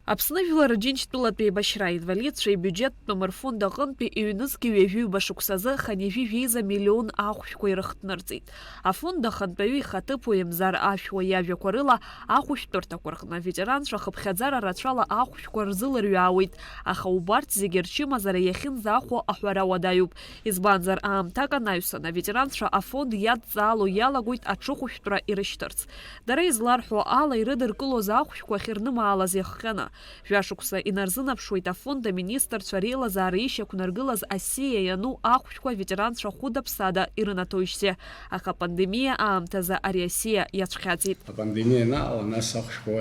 Аԥсны Жәлар Рџьынџьтәылатә еибашьра инвалидцәа ибиуџьеттә мырфонд аҟынтәи иҩнызқьи ҩажәиуба шықәсазы ханижәи-жәеиза миллион ахәшәқәа ирыхҭнырҵеит. Афонд ахантәаҩы ихаҭыԥуаҩ Емзар Ашәуа иажәақәа рыла ахәышәтәырҭақәа рҟны аветеранцәа хыԥхьаӡара рацәала ахәшәқәа рзылырҩаауеит, аха убарҭ зегьы рчымазара иахьынӡаахәо аҳәара уадаҩуп. Избанзар аамҭак анаҩсан аветеранцәа афонд иадҵаало иалагоит аҽыхәышәтәра ирышьҭырц. Дара изларҳәо ала ирыдыркылоз ахәшәқәа ахьырнымаалаз иахҟьаны. Жәашықәса инарзынаԥшуеит афонд аминистрцәа реилазаара ишьақәнаргылаз Асиа иану ахәшәқәа аветеранцәа хәыда-ԥсада ирынаҭоижьҭеи. Аха апандемиа аамҭазы ари Асиа иацәхьаҵит. Апандемиа анаала нас ахәшәқәа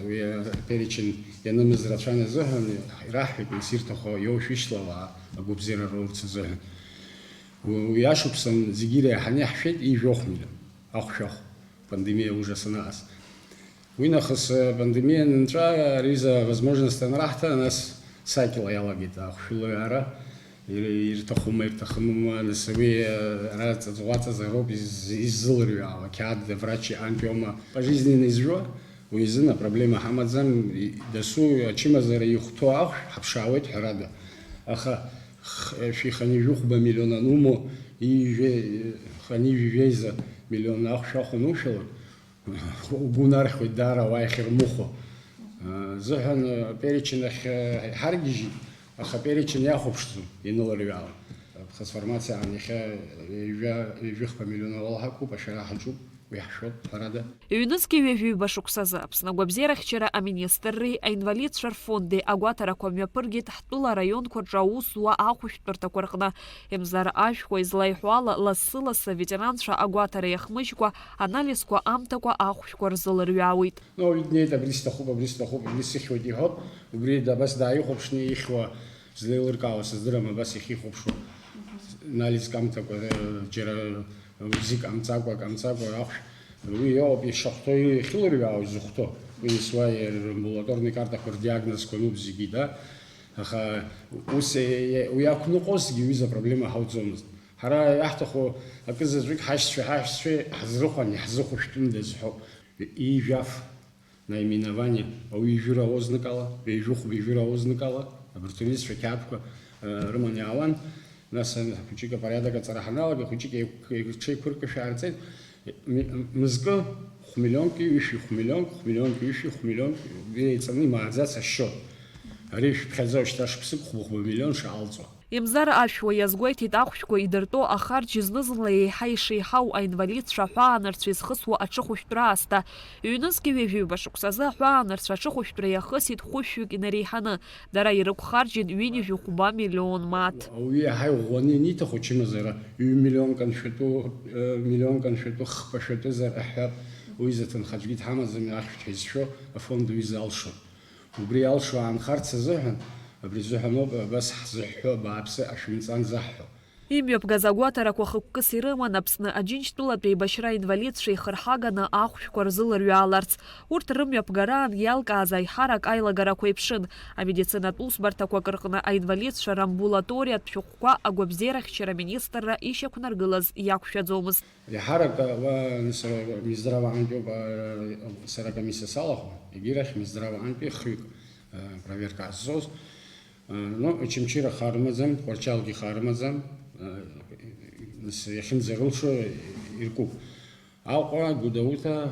уи аперечень ианымыз рацәан азыҳәан ираҳҳәеит ирҭаху иоушәышьҭлауа агәабзиара рурц азыҳәан. Уи ашықәсан зегьы иреиҳаны иаҳшәеит ижәохәмилион ахәшәахә пандемиа ужас анааз. Уи нахыс пандемиа анынҵәа ари возможность анраҳҭа нас сакьала иалагеит ахәшәылаҩаара ирҭахума ирҭахымма нас уи ара ҵаҵӷәаҵазароуп иззылырҩаауа қьаад врачи антиома пожизненно изжәуа уи изын апроблема ҳамаӡам дасу ачымазара ихәҭоу ахәшә ҳаԥшаауеит ҳәарада. Аха шәиханижәыхәба миллион анумоу ханижәи-жәеиза миллион ахәшә ахәанушәалоит. Угәы даара уа иахьырмыхәо. Зыҳәан аперечень ахь ҳаргьежьит, аха аперечень иахәаԥшӡом ианыларҩаауа. Ԥхасформациа иахьа ҩажәихәба миллион алаҳақуп, ашара ҳаҿуп. Иҩнызқьи ҩажәиуба шықәсазы Аԥсны агәабзиарахьчара аминистрреи аинвалидцәа рфонди агәаҭарақәа мҩаԥыргеит ҳтәыла араионқәа рҿы аусуа ахәышәтәырҭақәа рҟны. Емзар Ашәуа излаиҳәо ала лассы-лассы аветеранцәа агәаҭара иахмыжькәа анализқәа амҭакәа ахәшәқәа рзылырҩаауеит. Иднеит абри сҭахуп, абри сыхьуеит иҳәоит, убри абас дааихәаԥшны ихьуа злеилыркаауа сыздырам, абас иахьихәаԥшуа анализк амҭакәа џьара зик амҵакәа ахәшә уи иоуп ишахәҭоу ихьылырҩаау изыхәҭоу. Уи есуа амбулаторни картақәа рдиагнозқәа ануп зегьы, да? Аха ус уи ақәныҟәозгьы ҩыза апроблема ҳауӡомызт. Ҳара иаҳҭаху акызаҵәык ҳашьцәеи ҳазрыхәан иаҳзыхәышәтәында зҳәоу ижәаф наименование ауаҩы ижәыра аознык ала, ҩажәихәба ижәыра аознык ала абарҭ рҩызцәа қьаадқәа рыманы иаауан. Нас хәыҷык апорядок аҵара ҳаналага, хәыҷык еиқәҽеиқәыркашәа аарҵеит. Мызкы хәмиллионки, хәмиллионки, хәмиллионки иреицаны имааӡац ашьшьот. Ари шәԥхьаӡоу шьҭа шықәсык хәба миллион шаалҵуа. Емзар Ашәуа иазгәеиҭеит ахәшәқәа идыртәо ахарџь зны-зынла еиҳа ишеиҳау аинвалидцәа аҳәаанырцәа изхысуа аҽыхәышәтәра аасҭа. Иҩнызқьи ҩажәиуба шықәсазы аҳәаанырцәа аҽыхәышәтәра иахысит хәышәҩык инареиҳаны. Дара ирықәхарџьит ҩынҩажәихәба миллион мааҭ. Уи иаҳа иӷәӷәаны ианиҭаху ачымазара ҩ-миллионкан шәатәу хԥа шәатәызар аҳәап уи заҭынхаҿгьы дҳамаӡам ахәшә ҳизшәо афонд уи залшон. Убри алшо аанхарц азыҳәан абри азыҳәаноуп абас ҳзыҳәҳәо бааԥсы ашәымҵан заҳҳәо. Имҩаԥгаз агәаҭарақәа хықәкыс ирыман Аԥсны Аџьынџьтәылатә еибашьра аинвалидцәа ихырҳаганы ахәшәқәа рзылырҩааларц. Урҭ рымҩаԥгараан иалкааз аиҳарак аилагарақәа еиԥшын. Амедицинатә усбарҭақәак рҟны аинвалидцәа рамбулаториатә шәҟәқәа агәабзиарахьчара аминистрра ишьақәнаргылаз иақәшәаӡомызт. Аиҳарак Минздрава антиоуп сара комиссиа салахәын, егьирахь Минздрава анти хҩык проверка азцоз. Очамчира харымаӡам, Тҟәарчалгьы харымаӡам. Иахьынӡарылшо иркуп. Аҟәа, Гәдоуҭа,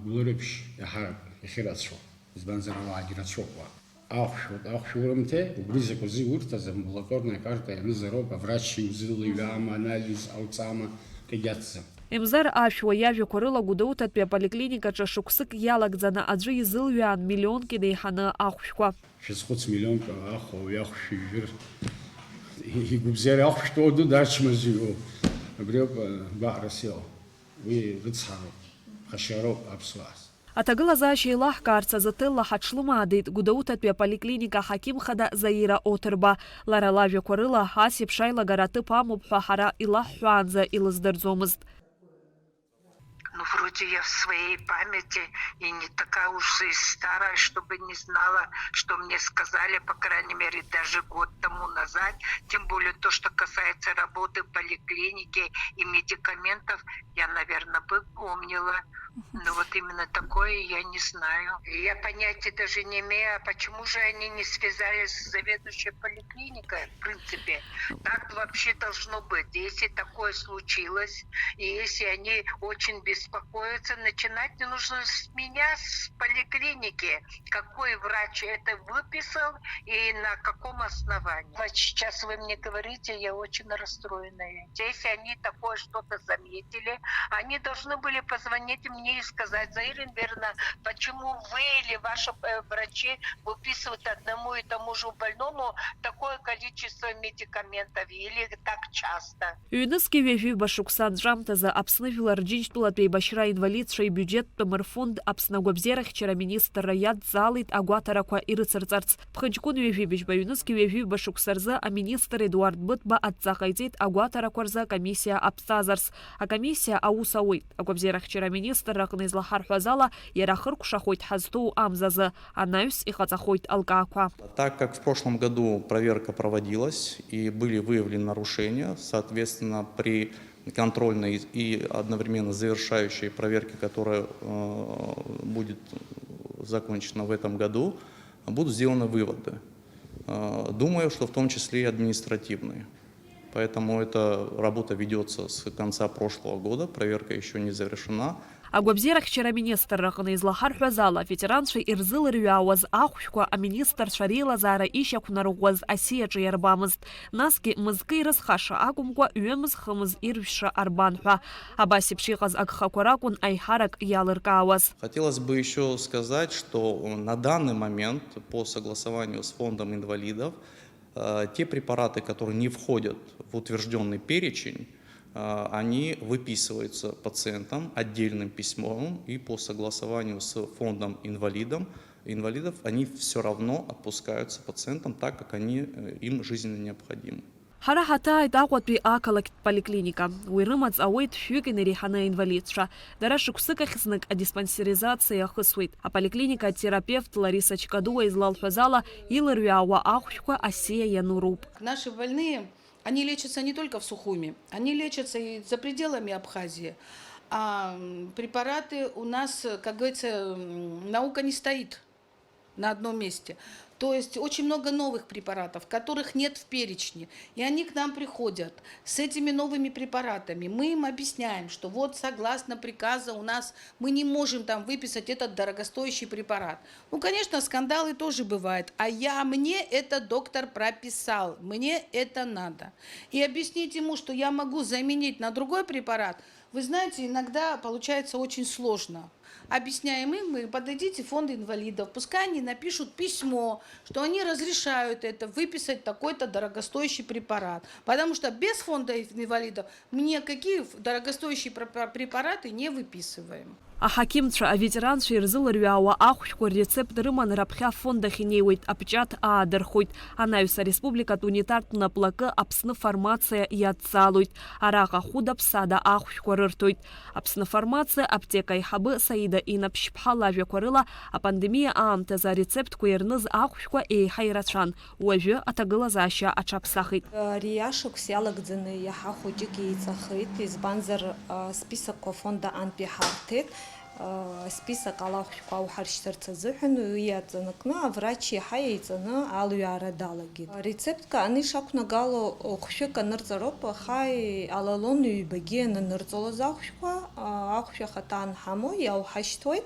Гәлырыԥшь иаҳарак иахьырацәоу, избанзар ауаагьы рацәоуп уа. Ахәшә урымҭе, убри закәызы иурҭаз амбулаторная карта ианызароуп, аврач иузылҩаама, анализ ауҵама, кагьацзам. Емзар Ашәуа иажәақәа рыла Гәдоуҭатәи аполиклиникаҿы шықәсык иалагӡаны аӡәы изылҩаан миллионки неиҳаны ахәшәқәа. Шәазхәыц миллионка ахәа уи ахәшә ижәыр игәабзиара ахәшә тоуду дарчмазаҩ иоуп. Абриоуп гәаҟрас иҟоу. Уи рыцҳароуп, ԥхашьароуп аԥсуаас. Аҭагылазаашьа еилаҳкаарц азы-ҭыла ҳаҽлымаадеит Гәдоуҭатәи аполиклиника аҳақьымхада Заира Оҭырба. Лара лажәақәа рыла асеиԥш аилагара аҭыԥ амоуп ҳәа ҳара илаҳҳәаанӡа илыздырӡомызт. Ну, вроде я в своей памяти и не такая уж и старая, чтобы не знала, что мне сказали, по крайней мере, даже год тому назад. Тем более то, что касается работы в поликлинике и медикаментов, я, наверное, бы помнила. Но вот именно такое я не знаю. Я понятия даже не имею, а почему же они не связались с заведующей поликлиникой, в принципе. Так вообще должно быть. Если такое случилось, и если они очень беспокоятся, начинать не нужно с меня, с поликлиники. Какой врач это выписал и на каком основании. Вот сейчас вы мне говорите, я очень расстроенная. Если они такое что-то заметили, они должны были позвонить мне и сказать: Заира Энверовна, почему вы или ваши врачи выписывают одному и тому же больному такое количество медикаментов или так часто? Юнески вежи башуксан жамтаза обснывила рджинчтулатвей башра инвалидшей бюджет фонд обснагобзерах вчера министр раяд залит агуатараква и рыцарцарц. Пханчкун вежи бежба юнески вежи башуксарза, а министр Эдуард Бытба отзахайдет агуатаракварза комиссия обстазарс. А комиссия аусауит. Агуабзерах вчера министр ракнызлахар хуазала ярахырку шахойт хазту амзаза, а наюс и хацахойт алкааква. Так как в прошлом году проверка проводилась и были выявлены нарушения, соответственно, при контрольной и одновременно завершающей проверке, которая будет закончена в этом году, будут сделаны выводы. Думаю, что в том числе и административные. Поэтому эта работа ведется с конца прошлого года, проверка еще не завершена. Агуабзерах вчера министр ракнызлахар хуазала ветеранши ирзыл рюауаз ахушква, а министр шарила зара ищак наругуаз асия джиербамыз. Наски мызкы расхаша агумква уемыз хымыз ирвша арбанха. Абаси пшихаз агхакуракун айхарак ялыркауаз. Хотелось бы еще сказать, что на данный момент по согласованию с фондом инвалидов те препараты, которые не входят в утвержденный перечень, они выписываются пациентам отдельным письмом, и по согласованию с фондом инвалидов они все равно отпускаются пациентам так, как они им жизненно необходимы. Хара хата дагват би акалак поликлиника. Уйрымац ауит фюген рихана инвалидша. Дараши кусыкахиснак а диспансеризация хысуит. А поликлиника терапевт Лариса Чкадуа из Лалхазала илырвяуа ахушка асия януруб. Наши больные, они лечатся не только в Сухуми, они лечатся и за пределами Абхазии. А препараты у нас, как говорится, наука не стоит на одном месте. То есть очень много новых препаратов, которых нет в перечне. И они к нам приходят с этими новыми препаратами. Мы им объясняем, что вот согласно приказу у нас мы не можем там выписать этот дорогостоящий препарат. Ну, конечно, скандалы тоже бывают. А мне этот доктор прописал, мне это надо. И объяснить ему, что я могу заменить на другой препарат, вы знаете, иногда получается очень сложно. Объясняем им, вы подойдите в фонд инвалидов, пускай они напишут письмо, что они разрешают это выписать такой-то дорогостоящий препарат. Потому что без фонда инвалидов мы никакие дорогостоящие препараты не выписываем. А хакимтша, а ветеранши ирзыл рюауа ахушко рецепт рыман рабхя фонда хинеуит апчат адерхуит. Анаюса республика тунитартна плака апсны фармация ятсалуит. Арака худа псада ахушко рыртуит. Апсны фармация аптека и хабы саида и напшпхала векорыла, а пандемия аамта за рецепт куерныз ахушко и хайрачан. Уэве атагыла заща ачапсахит. Рияшук сялагдзыны яхахудик яйцахит избанзар список фонда анпихартит. Список алахушка ухарштарца зухну уятзаныкна врачи хайцана алуярадалаги. Рецептка они шакна гало хушека нырцаропа хай алалон уйбагена нырцолозахушка ахушахатан хамо я ухаштойт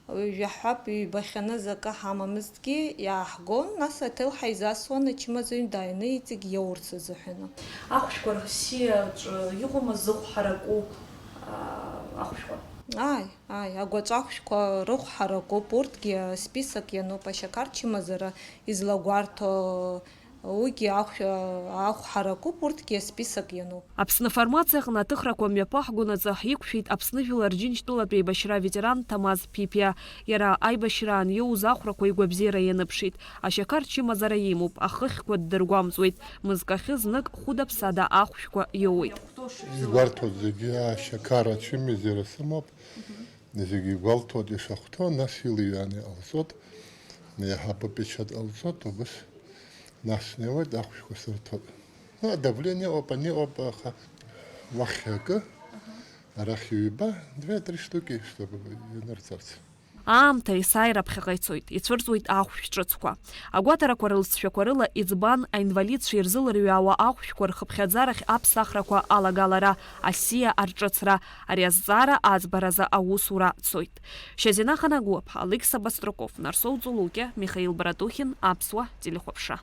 яхапи бахана зака хамамызги яхгон насател хайзасвана чимазын дайны итиг яурцы зухна. Ахушко Россия югома зухараку ахушко. Агуацахушко рухараку портки список яно пашакарчимазара излагуарто уги ахараку портки список яно. Апсны фармациях на тыхраком япахгуна захикшит апсны виларджинчтула башра ветеран Тамаз Пипия. Яра айбашран ю захраку и гвабзира янапшит. А шакарчимазара емуп ахых код дергуамзуит. Мызгахыз ныг худапсада ахушко йоуит. Гвартод зеги шакара чими зерасамоп. Зеги гвалтод шахто насилияне алсот. Не хапопечат алсот, обыс нашнева дахушко сортод. Давление опа не опа вахяка. Арахиуба 2-3 штуки, чтобы нарцарц. Аамҭа есааира ԥхьаҟа ицоит, ицәырҵуеит ахәшә ҿыцқәа. Агәаҭарақәа рылҵшәақәа рыла иӡбан аинвалидцәа ирзылырҩаауа ахәшәқәа рхыԥхьаӡарахь аԥсахрақәа алагалара, асиа арҿыцра, ари азҵаара аӡбаразы аусура цоит. Шьазина Ханагәыԥ, Алықьса Бастроков, Нарсоу Ҵулукьа, Михаил Баратухин, Аԥсуа телехәаԥшра.